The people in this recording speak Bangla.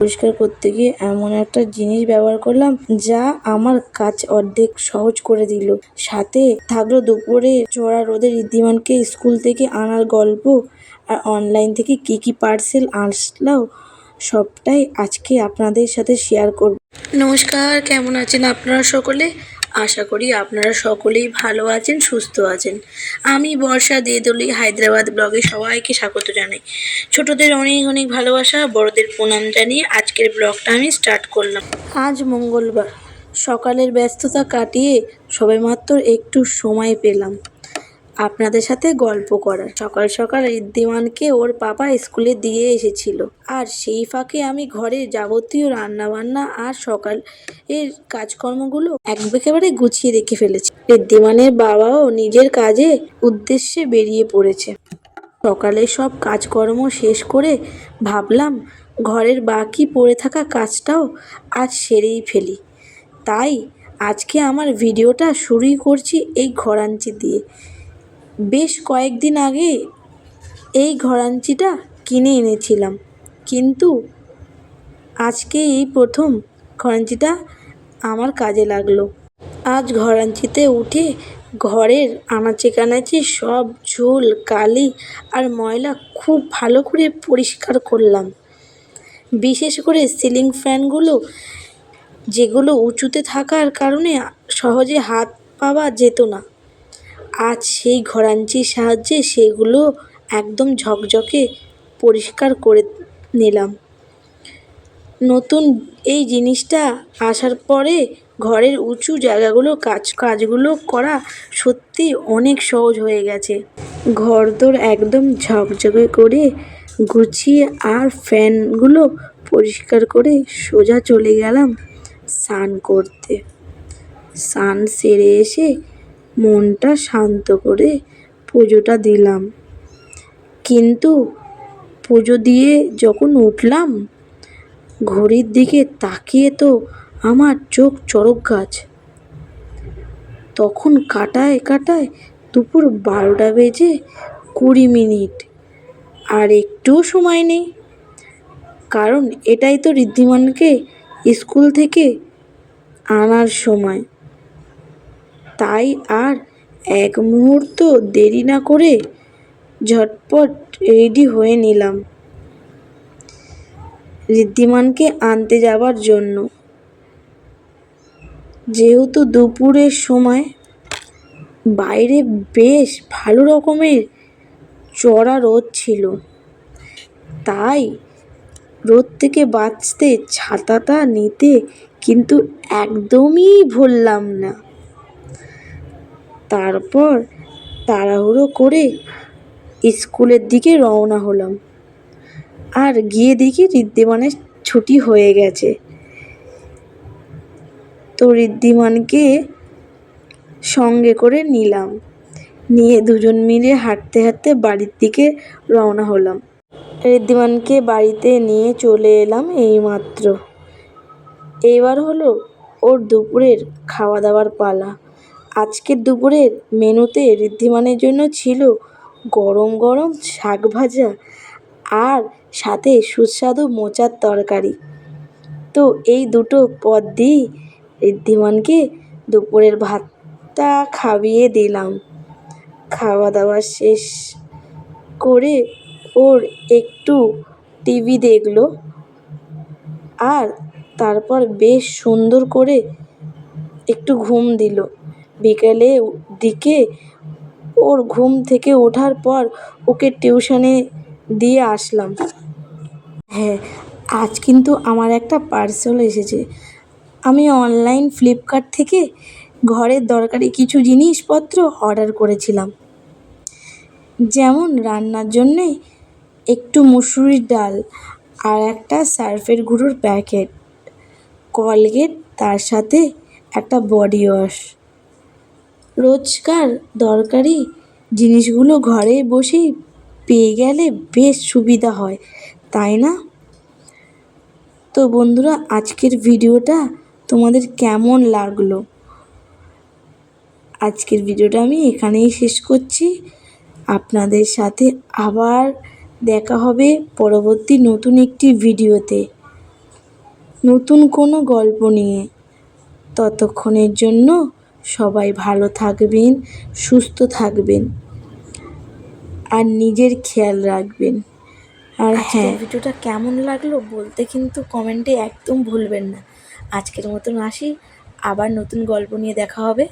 পরিষ্কার করতে গিয়ে এমন একটা জিনিস ব্যবহার করলাম যা আমার কাজ অর্ধেক সহজ করে দিল। সাথে থাকলো দুপুরে চড়া রোদে ঋদ্ধিমানকে স্কুল থেকে আনার গল্প, আর অনলাইন থেকে কি পার্সেল আসলো সবটাই আজকে আপনাদের সাথে শেয়ার করব। নমস্কার, কেমন আছেন আপনারা সকলে? আশা করি আপনারা সকলেই ভালো আছেন, সুস্থ আছেন। আমি বর্ষা দেদলি হায়দ্রাবাদ ব্লগে সবাইকে স্বাগত জানাই। ছোটদের অনেক অনেক ভালোবাসা, বড়দের প্রণাম জানিয়ে আজকের ব্লগটা আমি স্টার্ট করলাম। আজ মঙ্গলবার সকালের ব্যস্ততা কাটিয়ে সবেমাত্র একটু সময় পেলাম আপনাদের সাথে গল্প করার। সকাল সকাল ঋদ্ধিমানকে ওর পাপা স্কুলে দিয়ে এসেছিল, আর সেই ফাঁকে আমি ঘরের যাবতীয় রান্নাবান্না আর সকালের কাজকর্মগুলো একেবারে গুছিয়ে রেখে ফেলেছি। ঋদ্ধিমানের বাবাও নিজের কাজে উদ্দেশ্যে বেরিয়ে পড়েছে। সকালে সব কাজকর্ম শেষ করে ভাবলাম ঘরের বাকি পড়ে থাকা কাজটাও আজ সেরেই ফেলি। তাই আজকে আমার ভিডিওটা শুরুই করছি এই ঘরাঞ্চি দিয়ে। বেশ কয়েকদিন আগে এই ঘরাঞ্চিটা কিনে এনেছিলাম, কিন্তু আজকে এই প্রথম ঘরাঞ্চিটা আমার কাজে লাগলো। আজ ঘরাঞ্চিতে উঠে ঘরের আনাচে কানাচে সব ঝুল কালি আর ময়লা খুব ভালো করে পরিষ্কার করলাম। বিশেষ করে সিলিং ফ্যানগুলো, যেগুলো উঁচুতে থাকার কারণে সহজে হাত পাওয়া যেত না, আজ সেই ঘরাঞ্চির সাহায্যে সেগুলো একদম ঝকঝকে পরিষ্কার করে নিলাম। নতুন এই জিনিসটা আসার পরে ঘরের উঁচু জায়গাগুলো কাজগুলো করা সত্যি অনেক সহজ হয়ে গেছে। ঘরদোর একদম ঝকঝকে করে গুছিয়ে আর ফ্যানগুলো পরিষ্কার করে সোজা চলে গেলাম স্নান করতে। স্নান সেরে এসে মনটা শান্ত করে পুজোটা দিলাম। কিন্তু পুজো দিয়ে যখন উঠলাম, ঘড়ির দিকে তাকিয়ে তো আমার চোখ চড়ক গাছ। তখন কাটায় কাটায় দুপুর 12টা বেজে 20 মিনিট, আর একটুও সময় নেই। কারণ এটাই তো ঋদ্ধিমানকে স্কুল থেকে আনার সময়। তাই আর এক মুহূর্ত দেরি না করে ঝটপট রেডি হয়ে নিলাম ঋদ্ধিমানকে আনতে যাবার জন্য। যেহেতু দুপুরের সময়, বাইরে বেশ ভালো রকমের চড়া রোদ ছিল, তাই রোদ থেকে বাঁচতে ছাতাটা নিতে কিন্তু একদমই ভুললাম না। তারপর তাড়াহুড়ো করে স্কুলের দিকে রওনা হলাম, আর গিয়ে দেখি ঋদ্ধিমানের ছুটি হয়ে গেছে। তো ঋদ্ধিমানকে সঙ্গে করে নিয়ে দুজন মিলে হাঁটতে হাঁটতে বাড়ির দিকে রওনা হলাম। ঋদ্ধিমানকে বাড়িতে নিয়ে চলে এলাম এইমাত্র। এইবার হলো ওর দুপুরের খাওয়া দাওয়ার পালা। আজকের দুপুরের মেনুতে ঋদ্ধিমানের জন্য ছিল গরম গরম শাক ভাজা আর সাথে সুস্বাদু মোচার তরকারি। তো এই দুটো পদ দিয়েই ঋদ্ধিমানকে দুপুরের ভাতটা খাইয়ে দিলাম। খাওয়া দাওয়া শেষ করে ওর একটু টিভি দেখলো, আর তারপর বেশ সুন্দর করে একটু ঘুম দিল। বিকেলে দিকে ওর ঘুম থেকে ওঠার পর ওকে টিউশনে দিয়ে আসলাম। হ্যাঁ, আজ কিন্তু আমার একটা পার্সেল এসেছে। আমি অনলাইন ফ্লিপকার্ট থেকে ঘরের দরকারি কিছু জিনিসপত্র অর্ডার করেছিলাম, যেমন রান্নার জন্যে একটু মুসুরির ডাল আর একটা সার্ফের গুঁড়োর প্যাকেট, কলগেট, তার সাথে একটা বডি ওয়াশ। রোজকার দরকারি জিনিসগুলো ঘরে বসেই পেয়ে গেলে বেশ সুবিধা হয়, তাই না? তো বন্ধুরা, আজকের ভিডিওটা তোমাদের কেমন লাগলো? আজকের ভিডিওটা আমি এখানেই শেষ করছি। আপনাদের সাথে আবার দেখা হবে পরবর্তী নতুন একটি ভিডিওতে। নতুন কোনো গল্প নিয়ে। ততক্ষণের জন্য সবাই ভালো থাকবেন, সুস্থ থাকবেন আর নিজের খেয়াল রাখবেন। আর হ্যাঁ, ভিডিওটা কেমন লাগলো বলতে কিন্তু কমেন্টে একদম ভুলবেন না। আজকের মতন আসি, আবার নতুন গল্প নিয়ে দেখা হবে।